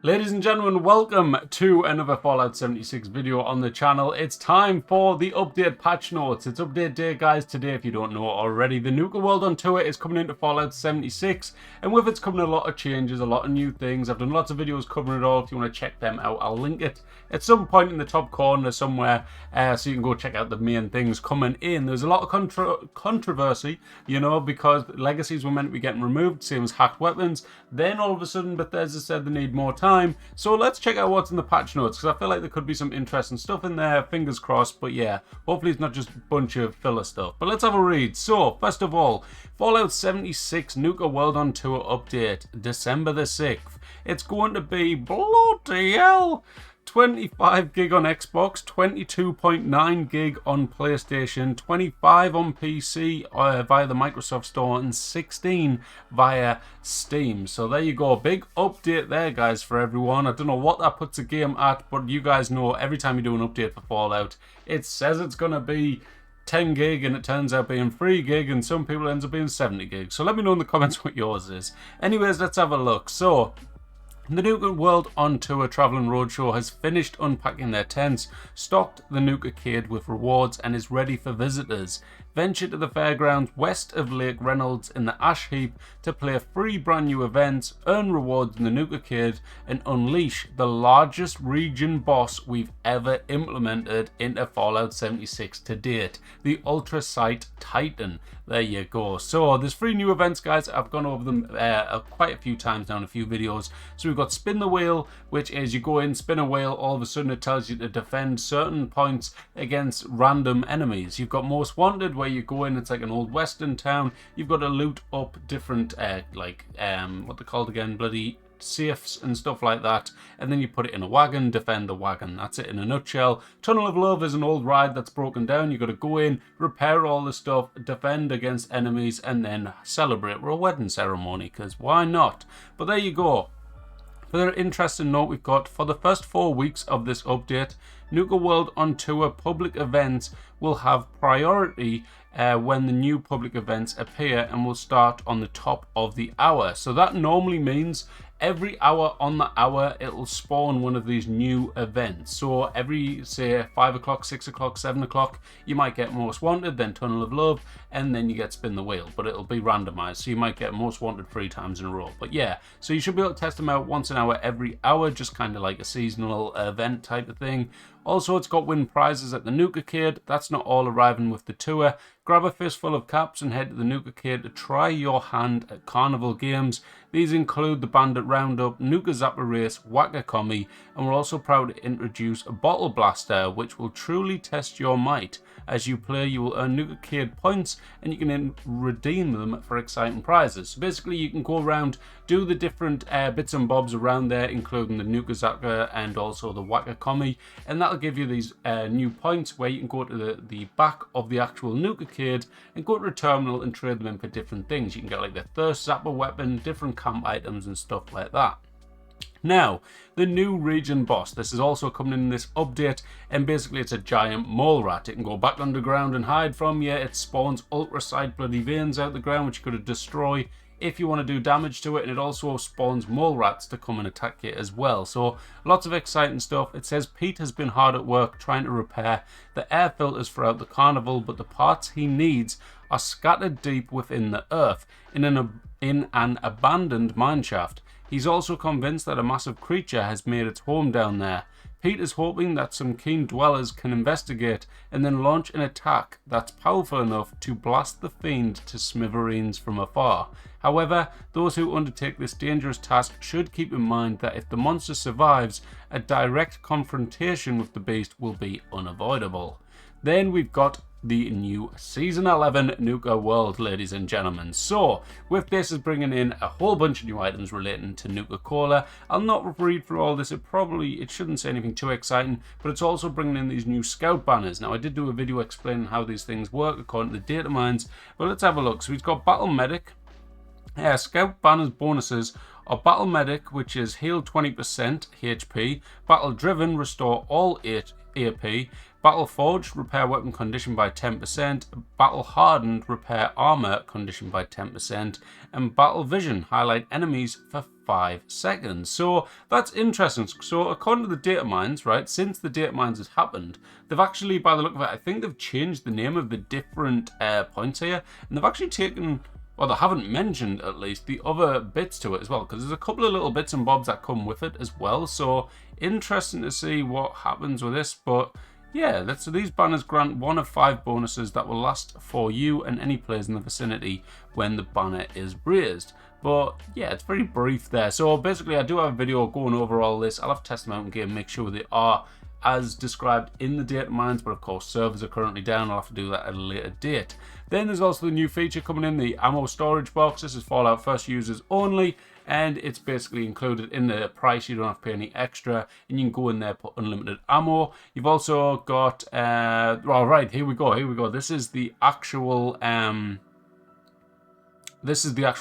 Ladies and gentlemen, welcome to another Fallout 76 video on the channel. It's time for the update patch notes. It's update day, guys. Today, if you don't know already, the Nuka World on tour is coming into Fallout 76, and with it's coming a lot of changes, a lot of new things. I've done lots of videos covering it all. If you want to check them out, I'll link it at some point in the top corner somewhere, so you can go check out the main things coming in. There's a lot of controversy, you know, because legacies were meant to be getting removed, same as hacked weapons. Then all of a sudden, Bethesda said they need more time. So let's check out what's in the patch notes, because I feel like there could be some interesting stuff in there, fingers crossed. But yeah, hopefully it's not just a bunch of filler stuff. But let's have a read. So first of all, Fallout 76 Nuka World on Tour update, December the 6th. It's going to be bloody hell 25 gig on Xbox, 22.9 gig on PlayStation, 25 on PC via the Microsoft Store, and 16 via Steam. So there you go, big update there, guys, for everyone. I don't know what that puts the game at, but you guys know every time you do an update for Fallout, it says it's going to be 10 gig and it turns out being 3 gig, and some people ends up being 70 gig. So let me know in the comments what yours is. Anyways, let's have a look. So the Nuka World on Tour Traveling Roadshow has finished unpacking their tents, stocked the Nuka Cade with rewards, and is ready for visitors. Venture to the fairgrounds west of Lake Reynolds in the Ash Heap to play 3 brand new events, earn rewards in the Nuka Cade, and unleash the largest region boss we've ever implemented into Fallout 76 to date, the Ultra Sight Titan. There you go. So there's 3 new events, guys. I've gone over them quite a few times now in a few videos. So we've got Spin the Wheel, which is you go in, spin a wheel, all of a sudden it tells you to defend certain points against random enemies. You've got Most Wanted, where you go in, it's like an old western town. You've got to loot up different what they're called again, bloody safes and stuff like that, and then you put it in a wagon, defend the wagon. That's it in a nutshell. Tunnel of Love is an old ride that's broken down. You've got to go in, repair all the stuff, defend against enemies, and then celebrate with a wedding ceremony, because why not? But there you go. For an interesting note, we've got for the first 4 weeks of this update, Nuka World on Tour public events will have priority when the new public events appear, and will start on the top of the hour. So that normally means every hour on the hour it'll spawn one of these new events. So every, say, 5 o'clock, 6 o'clock, 7 o'clock, you might get Most Wanted, then Tunnel of Love, and then you get Spin the Wheel, but it'll be randomized, so you might get Most Wanted 3 times in a row. But yeah, so you should be able to test them out once an hour every hour, just kind of like a seasonal event type of thing. Also, it's got win prizes at the Nuka Cade. That's not all arriving with the tour. Grab a fistful of caps and head to the Nuka Cade to try your hand at carnival games. These include the Bandit Roundup, Nuka Zapper Race, Whacker Commie, and we're also proud to introduce a Bottle Blaster, which will truly test your might. As you play, you will earn Nuka Cade points, and you can redeem them for exciting prizes. So basically, you can go around, do the different bits and bobs around there, including the Nuka Zapper and also the Whacker Commie, and that'll give you these new points where you can go to the back of the actual Nuka Cade and go to a terminal and trade them in for different things. You can get like the Thirst Zapper weapon, different camp items and stuff like that. Now, the new region boss. This is also coming in this update, and basically it's a giant mole rat. It can go back underground and hide from you. It spawns ultra sight bloody veins out the ground, which you could destroy if you want to do damage to it, and it also spawns mole rats to come and attack you as well. So lots of exciting stuff. It says Pete has been hard at work trying to repair the air filters throughout the carnival, but the parts he needs are scattered deep within the earth in an abandoned mineshaft. He's also convinced that a massive creature has made its home down there. Pete is hoping that some keen dwellers can investigate and then launch an attack that's powerful enough to blast the fiend to smithereens from afar. However, those who undertake this dangerous task should keep in mind that if the monster survives, a direct confrontation with the beast will be unavoidable. Then we've got the new Season 11 Nuka World, ladies and gentlemen. So, with this is bringing in a whole bunch of new items relating to Nuka Cola. I'll not read through all this, it shouldn't say anything too exciting, but it's also bringing in these new scout banners. Now, I did do a video explaining how these things work according to the data mines, but let's have a look. So we've got Battle Medic. Scout banners bonuses are Battle Medic, which is heal 20% HP, Battle Driven, restore all AP, Battle Forged, repair weapon condition by 10%. Battle Hardened, repair armor condition by 10%. And Battle Vision, highlight enemies for 5 seconds. So that's interesting. So according to the data mines, right, since the data mines has happened, they've actually, by the look of it, I think they've changed the name of the different points here. And they've actually taken, well, they haven't mentioned at least the other bits to it as well, because there's a couple of little bits and bobs that come with it as well. So interesting to see what happens with this. But yeah, so these banners grant 1 of 5 bonuses that will last for you and any players in the vicinity when the banner is raised. But yeah, it's very brief there. So basically, I do have a video going over all this. I'll have to test them out in game, make sure they are as described in the data mines, but of course servers are currently down. I'll have to do that at a later date. Then there's also the new feature coming in, the ammo storage box. This is Fallout First users only, and it's basically included in the price. You don't have to pay any extra, and you can go in there, put unlimited ammo. You've also got all right, here we go. This is the actual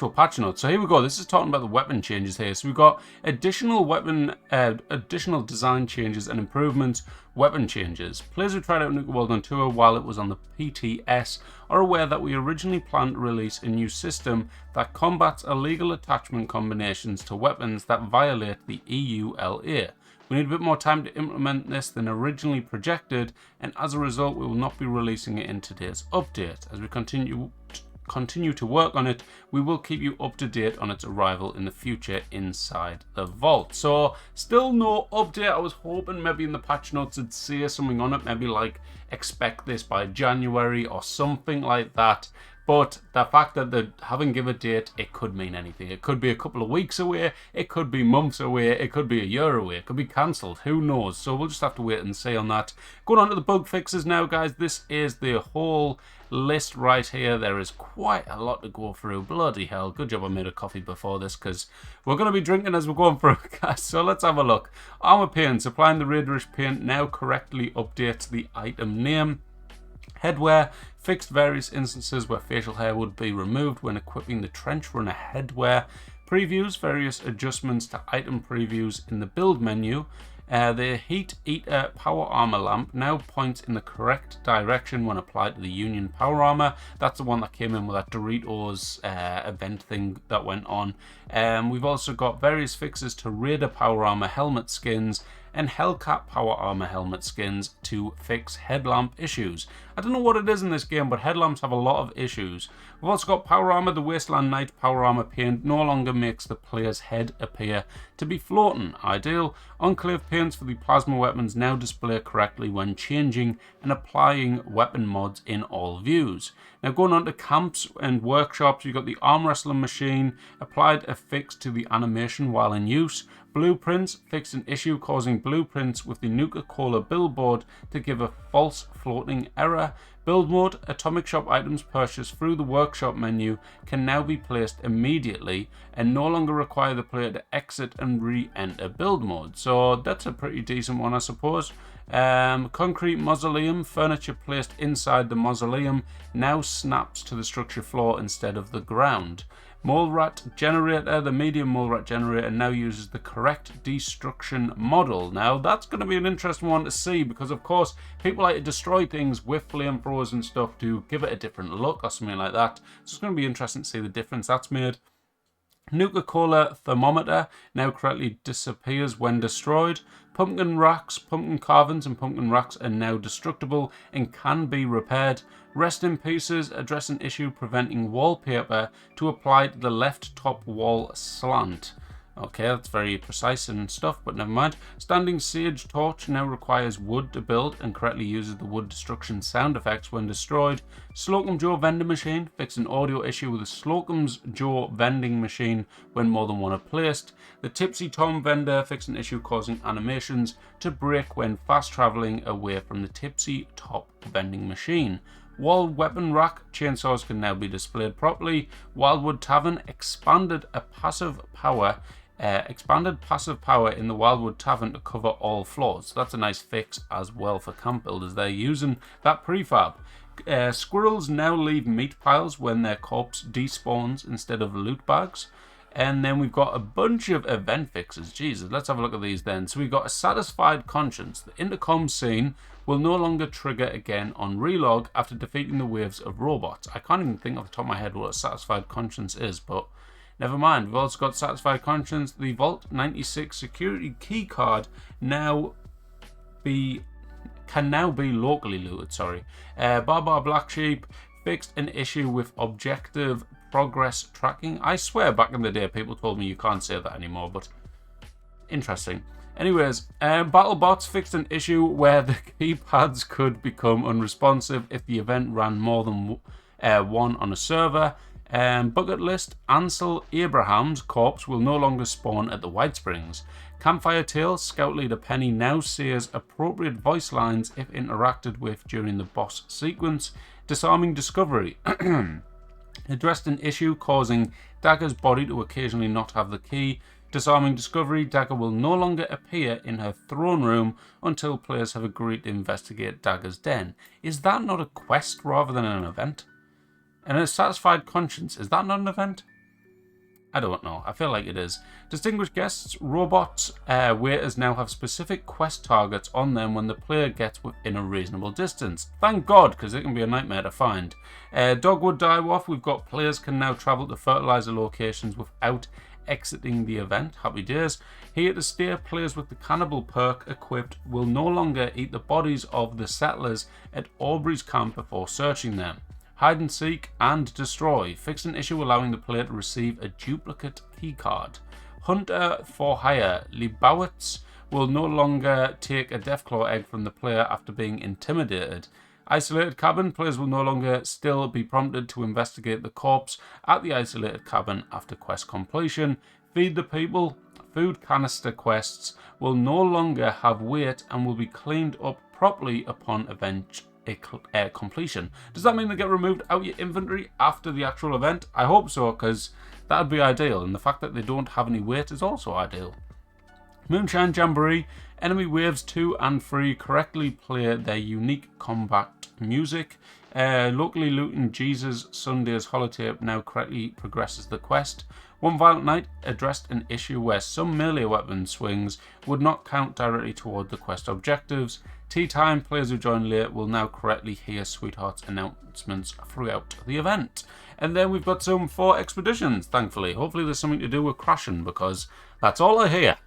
patch notes. So here we go. This is talking about the weapon changes here. So we've got additional design changes and improvements, weapon changes. Players who tried out Nuka World on tour while it was on the PTS are aware that we originally planned to release a new system that combats illegal attachment combinations to weapons that violate the EULA. We need a bit more time to implement this than originally projected, and as a result, we will not be releasing it in today's update. As we continue to work on it, we will keep you up to date on its arrival in the future inside the vault. So still no update. I was hoping maybe in the patch notes it'd say something on it, maybe like expect this by January or something like that. But the fact that they haven't given a date, it could mean anything. It could be a couple of weeks away, it could be months away, it could be a year away, it could be cancelled, who knows. So we'll just have to wait and see on that. Going on to the bug fixes now, guys. This is the whole list right here. There is quite a lot to go through. Bloody hell, good job I made a coffee before this, because we're going to be drinking as we're going through, guys. So let's have a look. Armor paint, supplying the Raiderish paint now correctly updates the item name. Headwear, fixed various instances where facial hair would be removed when equipping the Trench Runner headwear. Previews, various adjustments to item previews in the build menu. The Heat Eater Power Armor lamp now points in the correct direction when applied to the Union Power Armor. That's the one that came in with that Doritos event thing that went on. We've also got various fixes to Raider Power Armor helmet skins and Hellcat Power Armor helmet skins to fix headlamp issues. I don't know what it is in this game, but headlamps have a lot of issues. We've also got Power Armor. The Wasteland Knight Power Armor paint no longer makes the player's head appear to be floating. Ideal. Enclave paints for the plasma weapons now display correctly when changing and applying weapon mods in all views. Now going on to camps and workshops, you've got the arm wrestling machine, applied a fix to the animation while in use. Blueprints, fixed an issue causing blueprints with the Nuka-Cola billboard to give a false floating error. Build mode, atomic shop items purchased through the workshop menu can now be placed immediately and no longer require the player to exit and re-enter build mode. So that's a pretty decent one, I suppose. Concrete mausoleum, furniture placed inside the mausoleum now snaps to the structure floor instead of the ground. Mole rat generator, the medium mole rat generator now uses the correct destruction model. Now that's going to be an interesting one to see, because of course people like to destroy things with flamethrowers and stuff to give it a different look or something like that. So it's going to be interesting to see the difference that's made. Nuka-Cola thermometer now correctly disappears when destroyed. Pumpkin racks, pumpkin carvings and pumpkin racks are now destructible and can be repaired. Rest in pieces address an issue preventing wallpaper to apply to the left top wall slant. Okay, that's very precise and stuff, but never mind. Standing Sage Torch now requires wood to build and correctly uses the wood destruction sound effects when destroyed. Slocum Joe vending machine fixed an audio issue with a Slocum's Joe vending machine when more than one are placed. The Tipsy Tom vendor fixed an issue causing animations to break when fast traveling away from the Tipsy Top vending machine. Wall weapon rack, chainsaws can now be displayed properly. Wildwood Tavern expanded passive power in the Wildwood Tavern to cover all floors. So that's a nice fix as well for camp builders. They're using that prefab. Squirrels now leave meat piles when their corpse despawns instead of loot bags. And then we've got a bunch of event fixes. Jesus, let's have a look at these then. So we've got a satisfied conscience. The intercom scene will no longer trigger again on relog after defeating the waves of robots. I can't even think off the top of my head what a satisfied conscience is, but never mind. We've also got satisfied conscience. The Vault 96 security key card can now be locally looted. Barbar Black Sheep fixed an issue with objective progress tracking. I swear back in the day people told me you can't say that anymore, but interesting. Anyways, BattleBots fixed an issue where the keypads could become unresponsive if the event ran more than one on a server. Bucket List Ansel Abraham's corpse will no longer spawn at the White Springs. Campfire Tales Scout Leader Penny now says appropriate voice lines if interacted with during the boss sequence. Disarming Discovery addressed an issue causing Dagger's body to occasionally not have the key. Disarming Discovery, Dagger will no longer appear in her throne room until players have agreed to investigate Dagger's den. Is that not a quest rather than an event? And a satisfied conscience, is that not an event? I don't know. I feel like it is. Distinguished guests, robots, waiters now have specific quest targets on them when the player gets within a reasonable distance. Thank God, because it can be a nightmare to find. Dogwood Die-Off, we've got players can now travel to fertilizer locations without exiting the event. Happy days. Here to Stay, players with the Cannibal perk equipped will no longer eat the bodies of the settlers at Aubrey's camp before searching them. Hide and Seek and Destroy fixed an issue allowing the player to receive a duplicate keycard. Hunter for Hire Liebowitz will no longer take a Deathclaw egg from the player after being intimidated. Isolated Cabin, players will no longer still be prompted to investigate the corpse at the isolated cabin after quest completion. Feed the People, food canister quests will no longer have weight and will be cleaned up properly upon event completion. Does that mean they get removed out your inventory after the actual event? I hope so, because that would be ideal, and the fact that they don't have any weight is also ideal. Moonshine Jamboree, enemy waves 2 and 3 correctly play their unique combat music. Locally looting Jesus Sunday's holotape now correctly progresses the quest. One Violent Night addressed an issue where some melee weapon swings would not count directly toward the quest objectives. Tea Time, players who join late will now correctly hear Sweetheart's announcements throughout the event. And then we've got some 4 expeditions, thankfully. Hopefully there's something to do with crashing, because that's all I hear.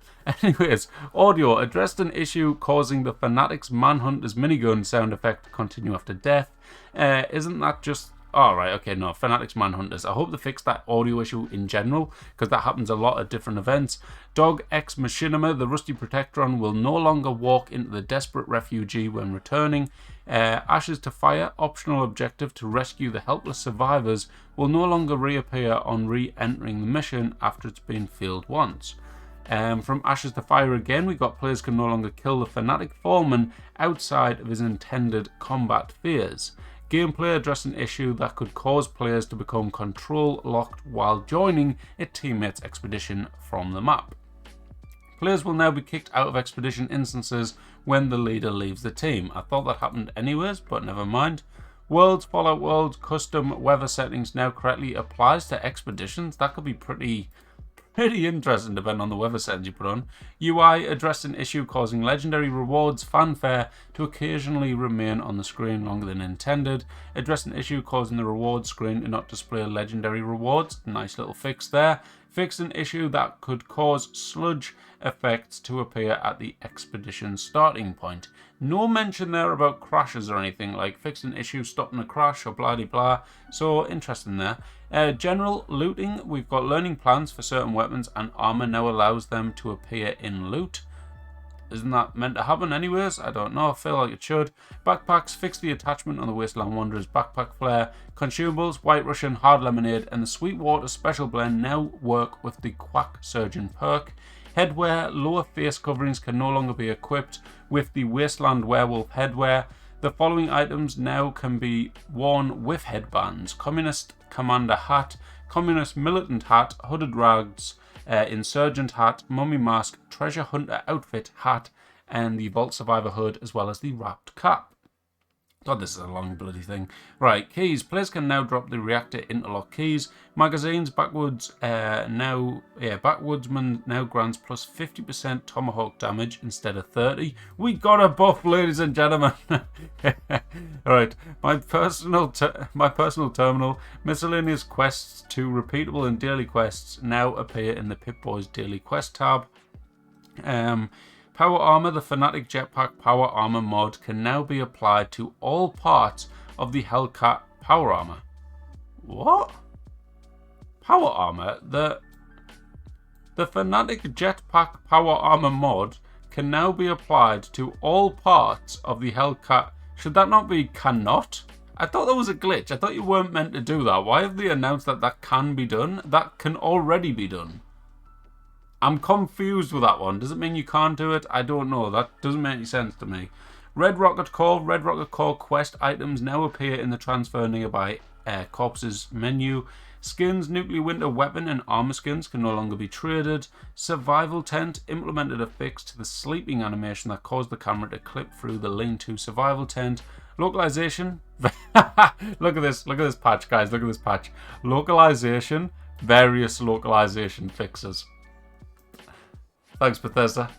Anyways, audio addressed an issue causing the Fanatics Manhunter's minigun sound effect to continue after death. Isn't that just... Alright, okay, no, Fanatics Manhunters. I hope they fix that audio issue in general, because that happens a lot at different events. Dog Ex Machinima, the Rusty Protectron, will no longer walk into the Desperate Refugee when returning. Ashes to Fire, optional objective to rescue the helpless survivors, will no longer reappear on re-entering the mission after it's been failed once. From Ashes to Fire again, we got players can no longer kill the Fanatic Foreman outside of his intended combat phase. Gameplay addressed an issue that could cause players to become control locked while joining a teammate's expedition from the map. Players will now be kicked out of expedition instances when the leader leaves the team. I thought that happened anyways, but never mind. Worlds, Fallout Worlds, custom weather settings now correctly applies to expeditions. That could be pretty interesting depending on the weather settings you put on. UI addressed an issue causing legendary rewards fanfare to occasionally remain on the screen longer than intended. Addressed an issue causing the rewards screen to not display legendary rewards. Nice little fix there. Fixed an issue that could cause sludge effects to appear at the expedition starting point. No mention there about crashes or anything, like fixed an issue stopping a crash or blah de blah, so interesting there. General looting, we've got learning plans for certain weapons and armor now allows them to appear in loot. Isn't that meant to happen anyways? I don't know, I feel like it should. Backpacks, fix the attachment on the Wasteland Wanderer's backpack flare. Consumables, White Russian, Hard Lemonade and the Sweetwater Special Blend now work with the Quack Surgeon perk. Headwear, lower face coverings can no longer be equipped with the Wasteland Werewolf headwear. The following items now can be worn with headbands: Communist Commander hat, Communist Militant hat, Hooded rags, Insurgent hat, Mummy mask, Treasure Hunter outfit hat, and the Vault Survivor hood, as well as the wrapped cap. God, this is a long bloody thing. Right, keys. Players can now drop the reactor interlock keys. Magazines, backwoodsman now grants plus 50% tomahawk damage instead of 30. We got a buff, ladies and gentlemen. Alright, my personal terminal. Miscellaneous quests to repeatable and daily quests now appear in the Pip-Boy's daily quest tab. Power Armor, the Fanatic Jetpack Power Armor mod can now be applied to all parts of the Hellcat Power Armor. What? Power Armor? The Fanatic Jetpack Power Armor mod can now be applied to all parts of the Hellcat. Should that not be cannot? I thought that was a glitch. I thought you weren't meant to do that. Why have they announced that that can be done? That can already be done. I'm confused with that one. Does it mean you can't do it? I don't know. That doesn't make any sense to me. Red Rocket Core quest items now appear in the transfer nearby corpses menu. Skins, nuclear winter weapon and armor skins can no longer be traded. Survival tent implemented a fix to the sleeping animation that caused the camera to clip through the lean-to survival tent. Localization. Look at this patch, guys. Look at this patch. Localization. Various localization fixes. Thanks, Bethesda.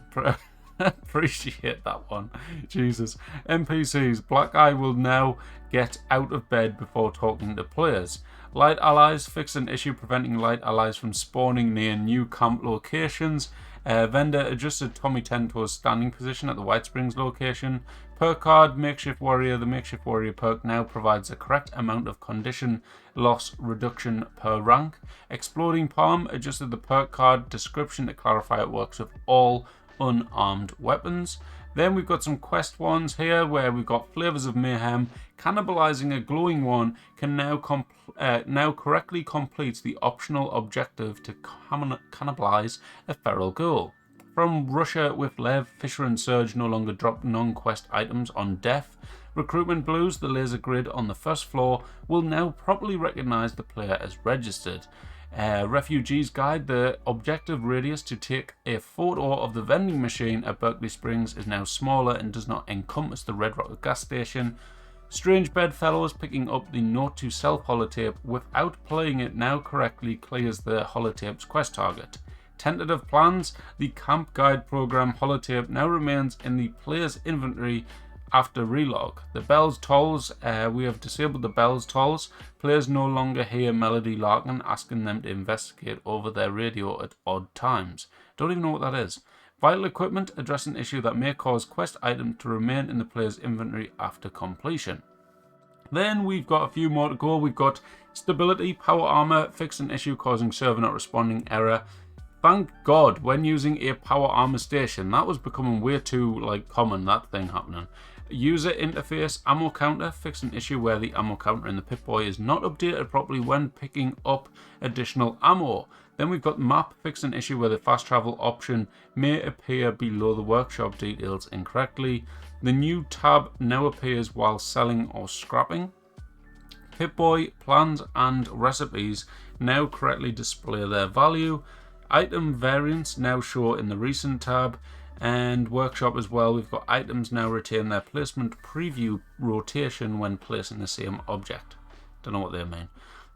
Appreciate that one. Jesus. NPCs. Black Eye will now get out of bed before talking to players. Light allies. Fix an issue preventing light allies from spawning near new camp locations. Vendor adjusted Tommy Tento's standing position at the White Springs location. Perk card, Makeshift Warrior. The Makeshift Warrior perk now provides the correct amount of condition loss reduction per rank. Exploding Palm adjusted the perk card description to clarify it works with all unarmed weapons. Then we've got some quest ones here where we've got Flavors of Mayhem. Cannibalizing a glowing one can now correctly complete the optional objective to cannibalize a feral ghoul. From Russia with Lev, Fisher and Surge no longer drop non-quest items on death. Recruitment Blues, the laser grid on the first floor, will now properly recognize the player as registered. Refugees Guide, the objective radius to take a photo of the vending machine at Berkeley Springs is now smaller and does not encompass the Red Rocket gas station. Strange Bedfellows, picking up the Note to Self holotape without playing it now correctly clears the holotape's quest target. Tentative plans, the Camp Guide program holotape now remains in the player's inventory after relog. The bells tolls, we have disabled the bells tolls. Players no longer hear Melody Larkin asking them to investigate over their radio at odd times. Don't even know what that is. Vital equipment, address an issue that may cause quest items to remain in the player's inventory after completion. Then we've got a few more to go. We've got stability, power armor, fix an issue causing server not responding error. Thank God, when using a power armor station, that was becoming way too common, that thing happening. User interface, ammo counter, fix an issue where the ammo counter in the Pip-Boy is not updated properly when picking up additional ammo. Then we've got map, fix an issue where the fast travel option may appear below the workshop details incorrectly. The new tab now appears while selling or scrapping. Pip-Boy plans and recipes now correctly display their value. Item variants now show in the recent tab. And workshop as well, we've got items now retain their placement preview rotation when placing the same object. Don't know what they mean.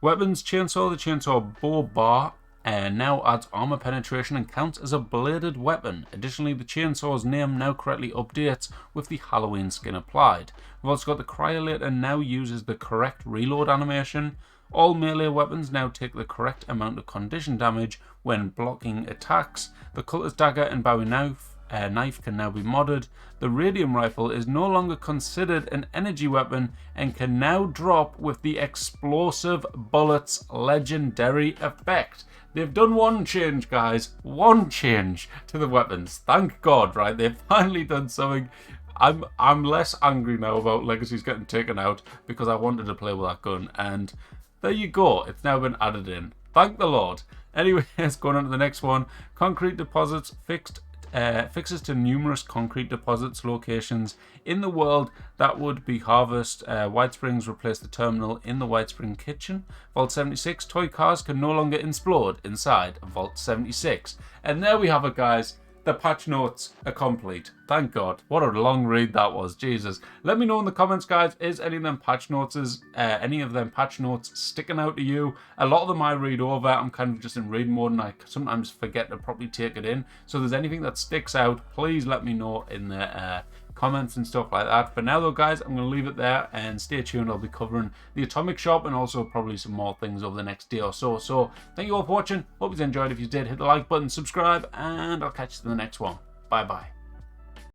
Weapons, chainsaw, the chainsaw bow bar now adds armor penetration and counts as a bladed weapon. Additionally, the chainsaw's name now correctly updates with the Halloween skin applied. We've also got the cryolator now uses the correct reload animation. All melee weapons now take the correct amount of condition damage when blocking attacks. The cultist dagger and bowie knife can now be modded. The radium rifle is no longer considered an energy weapon and can now drop with the explosive bullets legendary effect. They've done one change, guys. One change to the weapons. Thank God, right? They've finally done something. I'm less angry now about Legacies getting taken out because I wanted to play with that gun. And there you go. It's now been added in. Thank the Lord. Anyways, going on to the next one. Concrete deposits fixes to numerous concrete deposits locations in the world that would be harvest. White Springs replaced the terminal in the White Spring kitchen. Vault 76, toy cars can no longer explode inside Vault 76. And there we have it, guys. the patch notes are complete. Thank God. What a long read that was. Jesus. Let me know in the comments, guys. Is any of them patch notes sticking out to you? A lot of them I read over. I'm kind of just in read mode and I sometimes forget to properly take it in. So if there's anything that sticks out, please let me know in the comments and stuff like that. For now though, guys, I'm going to leave it there and stay tuned. I'll be covering the Atomic Shop and also probably some more things over the next day or so. So thank you all for watching. Hope you enjoyed. If you did, hit the like button, subscribe, and I'll catch you in the next one. Bye bye.